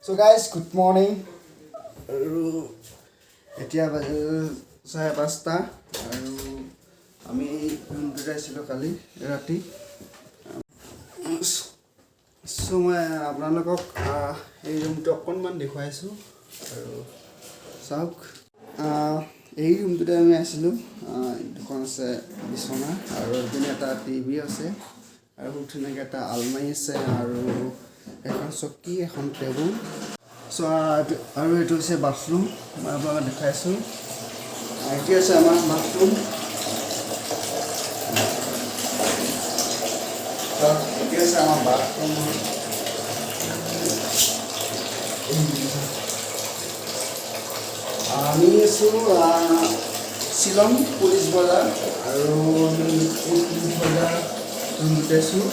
So guys, good morning. এতিয়া চাৰে 5টা আৰু আমি ৰুমটোত আছিলোঁ কালি ৰাতি। সো মই আপোনালোকক এই ৰুমটো অকণমান দেখুৱাইছোঁ আৰু চাওক এই ৰুমটোতে আমি আছিলোঁ। দুখন আছে বিচনা আৰু এইপিনে এটা টিভি আছে আৰু ধুনীয়াকৈ এটা আলমাৰি আছে আৰু এখন চকী এখন টেবুল। সো আৰু এইটো হৈছে বাথৰুম। মই আপোনালোকক দেখাইছোঁ। এইটো আছে আমাৰ বাথৰুম। এইটো আছে আমাৰ বাথৰুম। আমি আছোঁ শ্বিলং পুলিচ বজাৰ আৰু পুলিচ বজাৰ ৰুমটোতে আছোঁ।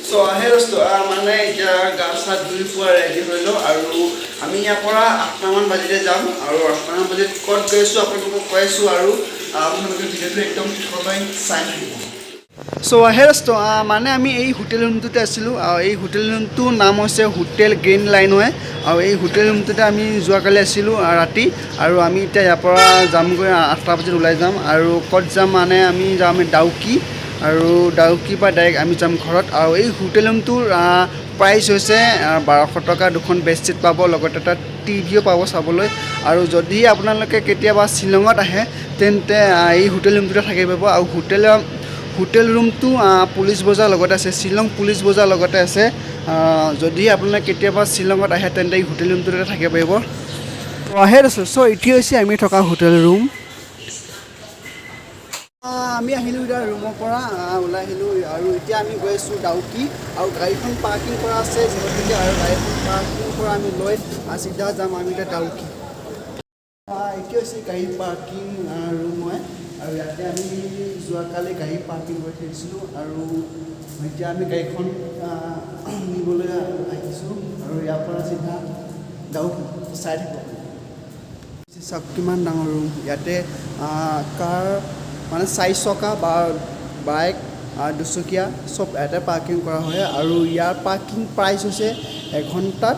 সো সেই বস্তু মানে এতিয়া গা চা ধুই পোৱা ৰেডি হৈলোঁ আৰু আমি ইয়াৰ পৰা 8টামান বাজিতে যাম আৰু 8টামান বাজিত ক'ত গৈছোঁ আপোনালোকক কৈ আছোঁ আৰু আপোনালোকে ভিডিঅ'টো একদম শেষলৈ চাই থাকিব। সো সেই বস্তু মানে আমি এই হোটেল ৰুমটোতে আছিলোঁ আৰু এই হোটেল ৰুমটোৰ নাম হৈছে হোটেল গ্ৰীণ লাইন হয় আৰু এই হোটেল ৰুমটোতে আমি যোৱাকালি আছিলোঁ ৰাতি আৰু আমি এতিয়া ইয়াৰ পৰা যামগৈ 8টা বজাত ওলাই যাম আৰু ক'ত যাম মানে আমি যাম ডাউকি আৰু ডাউকিৰ পৰা ডাইৰেক্ট আমি যাম ঘৰত। আৰু এই হোটেল ৰুমটোৰ প্ৰাইচ হৈছে 1200 টকা। দুখন বেডশ্বীট পাব, লগতে এটা টিভিও পাব চাবলৈ। আৰু যদি আপোনালোকে কেতিয়াবা শ্বিলঙত আহে তেন্তে এই হোটেল ৰুমটোতে থাকিব পাৰিব। আৰু হোটেল ৰুমটো পুলিচ বজাৰ লগতে আছে, শ্বিলং পুলিচ বজাৰ লগতে আছে। যদি আপোনালোকে কেতিয়াবা শ্বিলঙত আহে তেন্তে এই হোটেল ৰুমটোতে থাকিব পাৰিব। সেই আছোঁ। চ' এতিয়া হৈছে আমি থকা হোটেল ৰুম। আমি আহিলোঁ এতিয়া ৰুমৰ পৰা ওলাই আহিলোঁ আৰু এতিয়া আমি গৈ আছোঁ ডাউকি আৰু গাড়ীখন পাৰ্কিং কৰা আছে যিহেতুকে আৰু গাড়ীখন পাৰ্কিং পৰা আমি লৈ চিধা যাম আমি এতিয়া ডাউকি। এতিয়া হৈছে গাড়ী পাৰ্কিং ৰুম হয় আৰু ইয়াতে আমি যোৱাকালি গাড়ী পাৰ্কিং কৰি থৈছিলোঁ আৰু এতিয়া আমি গাড়ীখন নিবলৈ আহিছোঁ আৰু ইয়াৰ পৰা চিধা ডাউকি চাই থাকিব। চাওক কিমান ডাঙৰ ৰুম। ইয়াতে কাৰ মানে 4 চকা বা বাইক 2 চকীয়া চব ইয়াতে পাৰ্কিং কৰা হয় আৰু ইয়াৰ পাৰ্কিং প্ৰাইচ হৈছে 1 ঘণ্টাত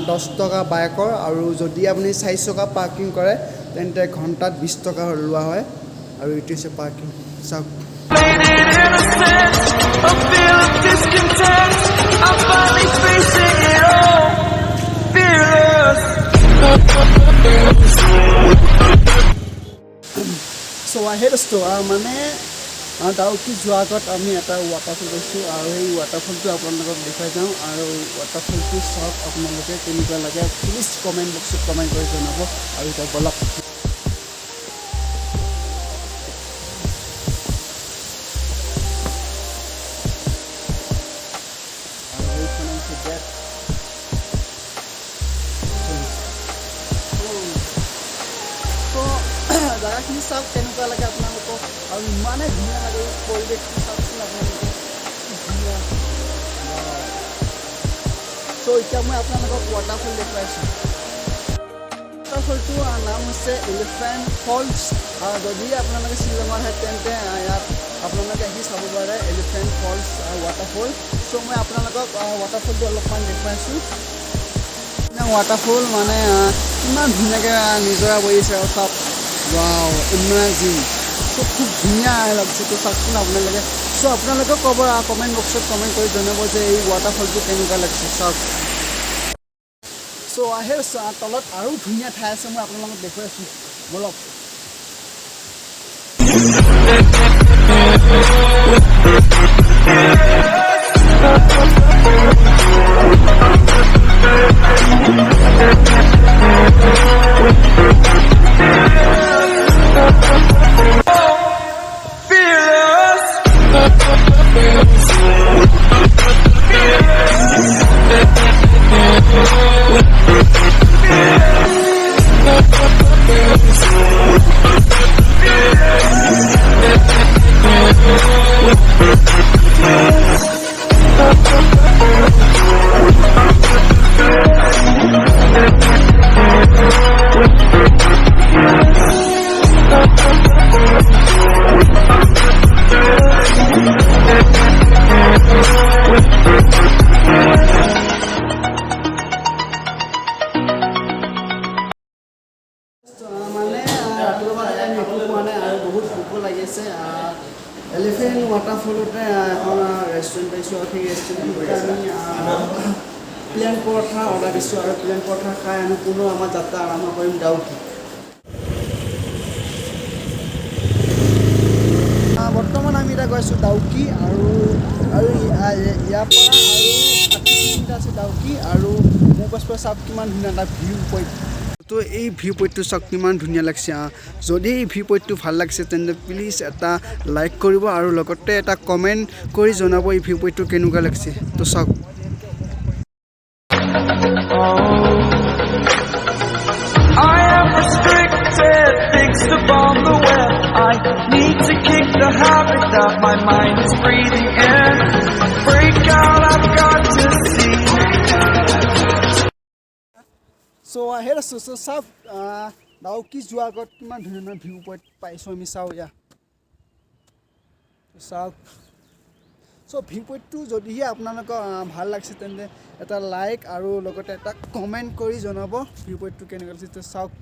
10 টকা বাইকৰ আৰু যদি আপুনি 4 চকা পাৰ্কিং কৰে তেন্তে ঘণ্টাত 20 টকা লোৱা হয় আৰু এইটো হৈছে পাৰ্কিং। চাওক চ' সেই বস্তু মানে ডাউকি যোৱাৰ আগত আমি এটা ৱাটাৰফল গৈছোঁ আৰু সেই ৱাটাৰফলটো আপোনালোকক দেখুৱাই যাওঁ আৰু ৱাটাৰফলটো চাওক আপোনালোকে কেনেকুৱা লাগে প্লিজ কমেণ্ট বক্সত কমেণ্ট কৰি জনাব। আৰু এতিয়া বলক জেগাখিনি চাওক কেনেকুৱা লাগে আপোনালোকক আৰু ইমানেই ধুনীয়া লাগে পৰিৱেশটো চাওকচোন আপোনালোকে ধুনীয়া। চ' এতিয়া মই আপোনালোকক ৱাটাৰফল দেখুৱাইছোঁ। ৱাটাৰফলটোৰ নাম হৈছে এলিফেণ্ট ফলছ। যদি আপোনালোকে শ্বিলঙত আহে তেন্তে ইয়াত আপোনালোকে আহি চাব পাৰে এলিফেণ্ট ফলছ ৱাটাৰফল। চ' মই আপোনালোকক ৱাটাৰফলটো অলপমান দেখুৱাইছোঁ। ৱাটাৰফল মানে ইমান ধুনীয়াকৈ নিজৰা বহিছে আৰু চাওক ৱাও ইমেজিং। চ' খুব ধুনীয়া লাগিছে। তো চাওকচোন আপোনালোকে। চ' আপোনালোকে ক'ব কমেণ্ট বক্সত কমেণ্ট কৰি জনাব যে এই ৱাটাৰফলটো কেনেকুৱা লাগিছে চাওক। চ' সেই তলত আৰু ধুনীয়া ঠাই আছে মই আপোনালোকক দেখুৱাইছোঁ বলক। পৰঠা অৰ্ডাৰ দিছোঁ আৰু প্লেন পৰঠা খাই আমি পুনৰ আমাৰ যাত্ৰা আৰম্ভ কৰিম ডাউকি। বৰ্তমান আমি এতিয়া গৈ আছোঁ ডাউকি আৰু ইয়াৰ পৰা আৰু 30 কিলোমিটাৰ আছে ডাউকি আৰু মোৰ পাছৰ চাওক কিমান ধুনীয়া এটা ভিউ পইণ্ট। তো এই ভিউ পইণ্টটো চাওক কিমান ধুনীয়া লাগিছে। যদি এই ভিউ পইণ্টটো ভাল লাগিছে তেন্তে প্লিজ এটা লাইক কৰিব আৰু লগতে এটা কমেণ্ট কৰি জনাব এই ভিউ পইণ্টটো কেনেকুৱা লাগিছে। তো চাওক I am restricted, fixed upon the web. I need to kick the habit that my mind is breathing in. Break out, I've got to see. So here is so চাওক ডাউকি যোৱাৰ আগত কিমান ধুনীয়া ধুনীয়া ভিউ পইণ্ট পাইছোঁ আমি চাওঁ ইয়াত চাওক। চ' ভিউ পইণ্টটো যদিহে আপোনালোকৰ ভাল লাগিছে তেন্তে এটা লাইক আৰু লগতে এটা কমেণ্ট কৰি জনাব ভিউ পইণ্টটো কেনেকুৱা লাগিছে। তো চাওক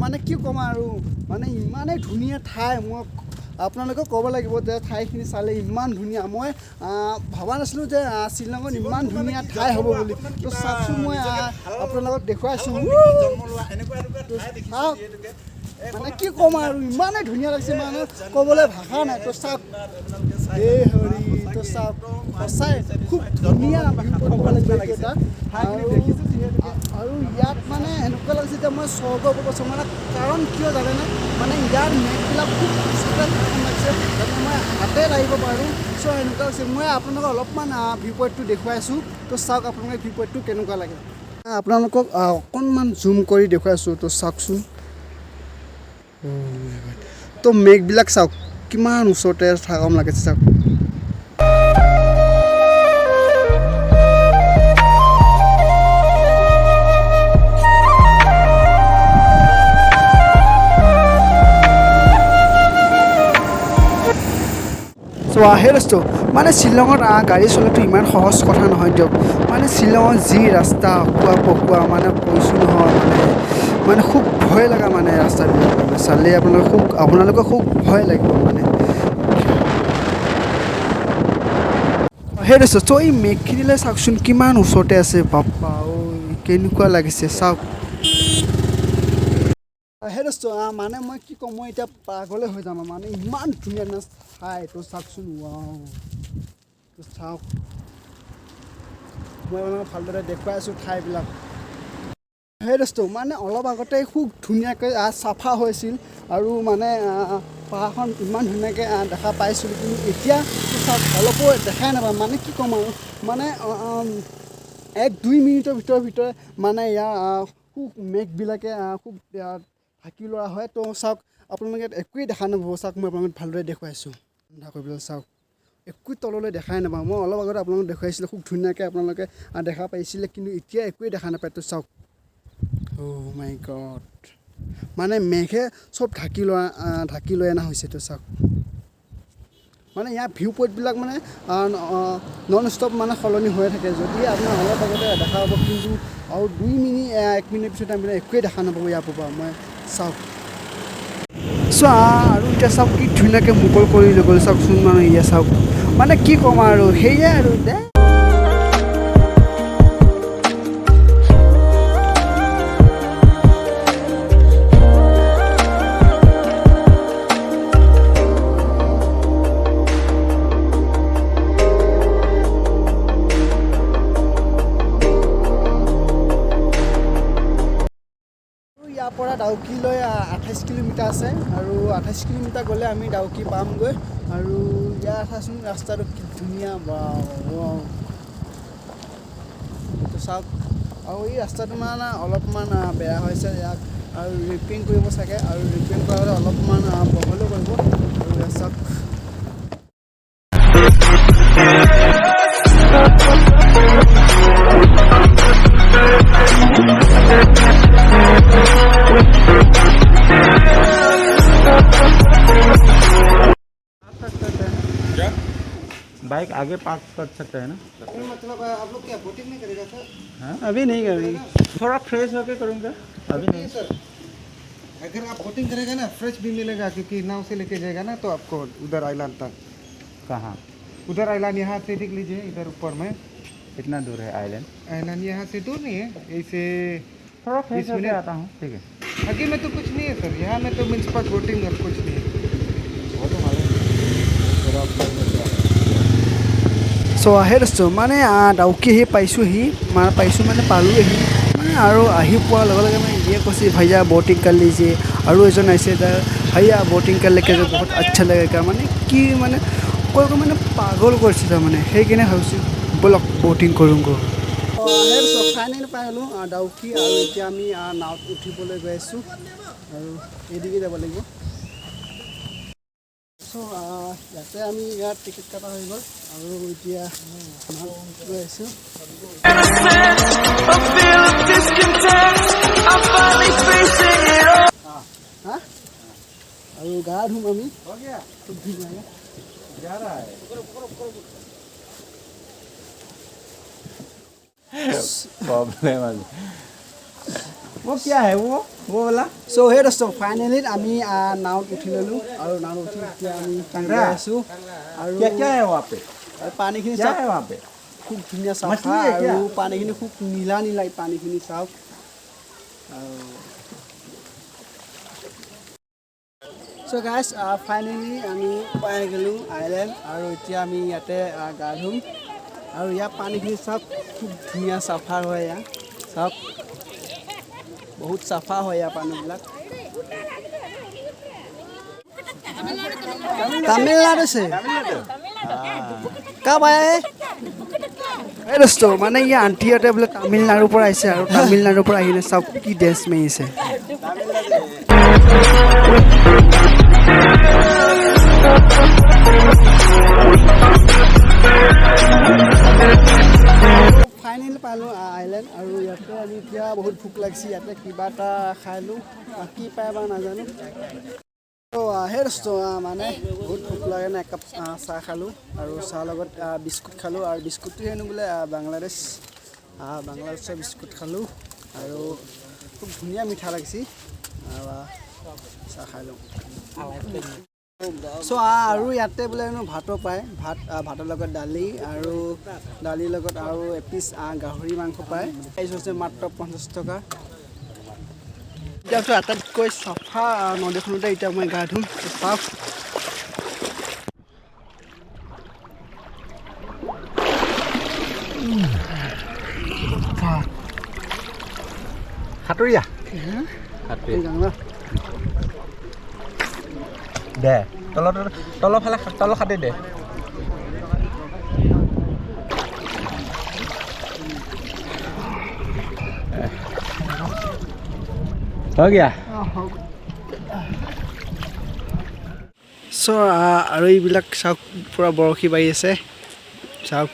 মানে কি ক'ম আৰু মানে ইমানেই ধুনীয়া ঠাই মই আপোনালোকক ক'ব লাগিব যে ঠাইখিনি চালে ইমান ধুনীয়া। মই ভবা নাছিলোঁ যে শ্বিলঙত ইমান ধুনীয়া ঠাই হ'ব বুলি। তো চাওকচোন মই আপোনালোকক দেখুৱাইছোঁ মানে কি ক'ম আৰু ইমানেই ধুনীয়া লাগিছে মানে ক'বলৈ ভাষা নাই। তো চাওক এই হৰি তো চাওক সঁচাই খুব ধুনীয়া ক'ব লাগিব এটা আৰু ইয়াত মানে এনেকুৱা লাগিছে যে মই স্বৰ্গৰ গৈছোঁ মানে কাৰণ কিয় জানেনে মানে ইয়াৰ মেঘবিলাক খুব ওচৰতে লাগিছে যাতে মই হাতে লাগিব পাৰোঁ। চ' এনেকুৱা হৈছে মই আপোনালোকক অলপমান ভিউ পইণ্টটো দেখুৱাইছোঁ। তো চাওক আপোনালোকে ভিউ পইণ্টটো কেনেকুৱা লাগে আপোনালোকক অকণমান জুম কৰি দেখুৱাইছোঁ। তো চাওকচোন তো মেঘবিলাক চাওক কিমান ওচৰতে থকা লাগিছে চাওক। হেৰষ্টটো মানে শ্বিলঙত গাড়ী চলোৱাটো ইমান সহজ কথা নহয় দিয়ক। মানে শ্বিলঙত যি ৰাস্তা অকোৱা পকোৱা মানে কৈছোঁ নহয় মানে খুব ভয় লগা মানে ৰাস্তাবিলাক মানে চালে আপোনালোকৰ খুব ভয় লাগিব মানে হেৰষ্ট। ত' এই মেঘখিনিলৈ চাওকচোন কিমান ওচৰতে আছে বাপ্পা কেনেকুৱা লাগিছে চাওক। হেৰষ্ট মানে মই কি ক'ম মই এতিয়া পাগলে হৈ যাম মানে ইমান ধুনীয়া ধুনীয়া ঠাই। তো চাওকচোন তো চাওক মই মানে ভালদৰে দেখুৱাই আছোঁ ঠাইবিলাক। হেৰষ্ট মানে অলপ আগতে খুব ধুনীয়াকৈ চাফা হৈছিল আৰু মানে পাহাৰখন ইমান ধুনীয়াকৈ দেখা পাইছিলোঁ কিন্তু এতিয়া চাওক অলপো দেখাই নাপায় মানে কি ক'ম আৰু মানে 1-2 মিনিটৰ ভিতৰত মানে ইয়াৰ খুব মেঘবিলাকে খুব ঢাকি লোৱা হয়। তো চাওক আপোনালোকে একোৱেই দেখা নাপাব। চাওক মই আপোনালোকক ভালদৰে দেখুৱাইছোঁ বন্ধা কৰিবলৈ চাওক একোৱে তললৈ দেখাই নাপাওঁ। মই অলপ আগতে আপোনালোকক দেখুৱাইছিলোঁ খুব ধুনীয়াকৈ আপোনালোকে দেখা পাইছিলে কিন্তু এতিয়া একোৱেই দেখা নাপায়। তো চাওক মাই গড মানে মেঘে চব ঢাকি লৈ অনা হৈছে। তো চাওক মানে ইয়াৰ ভিউ পইণ্টবিলাক মানে নন ষ্টপ মানে সলনি হৈ থাকে। যদি আপোনাৰ অলপ আগতে দেখা পাব কিন্তু আৰু 1 মিনিট পিছত আমি একোৱেই দেখা নাপাব ইয়াৰ পৰা মই চাওক। চোৱা আৰু এতিয়া চাওক কি ধুনীয়াকৈ মুকল কৰি লৈ গ'ল চাওকচোন মানে ইয়া চাওক মানে কি ক'ম আৰু সেয়াই আৰু দে। ইয়াৰ পৰা ডাউকিলৈ 28 কিলোমিটাৰ আছে আৰু 28 কিলোমিটাৰ গ'লে আমি ডাউকি পামগৈ। আৰু ইয়াৰ চাচোন ৰাস্তাটো কি ধুনীয়া তো চাওক আৰু এই ৰাস্তাটো মানে অলপমান বেয়া হৈছে ইয়াক আৰু ৰিপেয়াৰিং কৰিব চাগে আৰু ৰিপেয়াৰিং কৰালে অলপমান বহলো কৰিব আৰু ইয়াত চাওক बाइक आगे पार्क कर सकते हैं ना? मतलब आप लोग क्या बोटिंग नहीं करेगा सर? हाँ अभी नहीं करेंगे, थोड़ा फ्रेश होके करूँगा अभी नहीं। सर अगर आप बोटिंग करेगा ना फ्रेश भी मिलेगा क्योंकि नाव से लेके जाएगा ना तो आपको उधर आइलैंड तक कहाँ उधर आइलैंड यहाँ से देख लीजिए इधर ऊपर में कितना दूर है आइलैंड आइलैंड यहाँ से दूर नहीं है ऐसे थोड़ा फ्रेश 20 होके मिनट आता हूँ ठीक है आगे में तो कुछ नहीं है सर यहाँ में तो मीन्स पर बोटिंग और कुछ नहीं है वो तो मालूम চ' আহে দোস্ত মানে ডাউকি আহি পাইছোঁহি পাইছোঁ মানে পালোঁহি মানে আৰু আহি পোৱাৰ লগে লগে মানে ইয়ে কৈছে ভাইয়া ব'টিং कर लीजिए আৰু এজন আহিছে তাৰ ভাইয়া ব'টিং कर लेके जो बहुत अच्छा लगेगा মানে কি মানে কৈ কৈ মানে পাগল কৰিছে তাৰমানে সেইকাৰণে ভাবিছোঁ ব'লক ব'টিং কৰোঁগৈ ফাইনেল পাই গ'লোঁ ডাউকি আৰু এতিয়া আমি নাৱত উঠিবলৈ গৈ আছোঁ আৰু এইদিকে যাব লাগিব চ' ইয়াতে আমি ইয়াত টিকেট কটা হৈ গ'ল আৰু এতিয়া নাৱত গৈ আছোঁ A feel of discontent. I'm finally facing it all. হা আৰু গা ধুম আমি খুব ধুনীয়াকৈ प्रॉब्लम है वो क्या है वो वाला চ' সেই দোস্ত ফাইনেলি আমি নাৱত উঠি ল'লোঁ আৰু নাৱত উঠি এতিয়া আমি গৈ আছোঁ আৰু क्या क्या है वहाँ पे আৰু পানীখিনি क्या চাওক है वहाँ पे খুব ধুনীয়া চাফা মাছলি है क्या? আৰু পানীখিনি খুব নীলা নীলা এই পানীখিনি চাওক চ' গাইজ ফাইনেলি আমি পাই গ'লোঁ আইলেণ্ড আৰু এতিয়া আমি ইয়াতে গা ধুম আৰু ইয়াৰ পানীখিনি চাওক খুব ধুনীয়া চাফা হয় ইয়াৰ চাওক বহুত চাফা হয় ইয়াৰ পানীবিলাক তামিলনাডু से कब आया है এই দোস্ত মানে ই আণ্টিহঁতে বোলে তামিলনাডুৰ পৰা আহিছে আৰু তামিলনাডুৰ পৰা আহিলে চাওক কি ডেন্স মাৰিছে ফাইনেল পালোঁ আইলেণ্ড আৰু ইয়াতে আমি এতিয়া বহুত ভোক লাগিছে ইয়াতে কিবা এটা খাইলোঁ কি পায় বা নাজানো সেই দোস্ত মানে বহুত ভোক লাগে না একাপ চাহ খালোঁ আৰু চাহ লগত বিস্কুট খালোঁ আৰু বিস্কুটটো হেনো বোলে বাংলাদেশৰ বিস্কুট খালোঁ আৰু খুব ধুনীয়া মিঠা লাগিছে চাহ খালোঁ চ' আৰু ইয়াতে বোলে হেনো ভাতো পায় ভাতৰ লগত দালি আৰু দালিৰ লগত আৰু এপিচ গাহৰি মাংস পায় প্ৰাইচ হৈছে মাত্ৰ 50 টকা এতিয়া আটাইতকৈ চাফা নদীখনতে এতিয়া মই গা ধুম চাওক সাঁতুৰিয়া দে তলৰ খাটি দে हो गया চ' আৰু এইবিলাক চাওক পূৰা বৰশী বাৰী আছে চাওক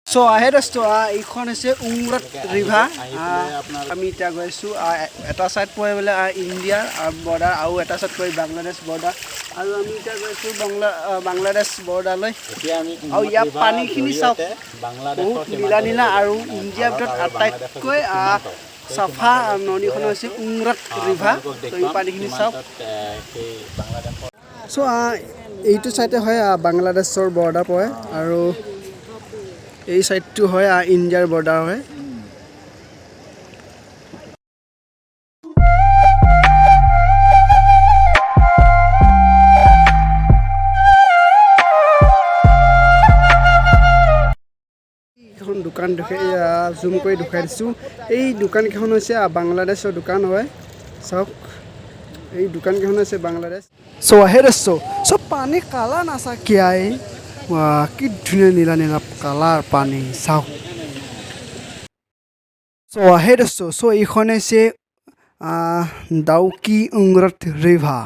চ' আহে দোস্ত এইখন হৈছে উমৰাট ৰিভাৰ আমি এতিয়া গৈ আছোঁ এটা ছাইড পৰে বোলে ইণ্ডিয়াৰ বৰ্ডাৰ আৰু এটা ছাইড পৰে বাংলাদেশ বৰ্ডাৰ আৰু আমি এতিয়া গৈ আছোঁ বাংলাদেশ বৰ্ডাৰলৈ আৰু ইয়াৰ পানীখিনি চাওক বহুত নীলা নীলা আৰু ইণ্ডিয়াৰ ভিতৰত আটাইতকৈ চাফা নদীখন হৈছে উমৰাট ৰিভাৰ তো এই পানীখিনি চাওক চ' এইটো ছাইডে হয় বাংলাদেশৰ বৰ্ডাৰ পৰে আৰু এই সাইডটো হয় ইণ্ডিয়াৰ বৰ্ডাৰ হয় এখন দোকান জুম কৰি দেখাই দিছোঁ এই দোকানকেইখন হৈছে বাংলাদেশৰ দোকান হয় চাওক এই দোকানকেইখন হৈছে বাংলাদেশ চ' আহে দোস্ত চ' পানী কালা নাচা কিয়া কি ধুনীয়া নীলা নীলা কালাৰ পানী চাওক চ' আহে দোস্ত চ' এইখন হৈছে ডাউকি উমৰাট ৰিভাৰ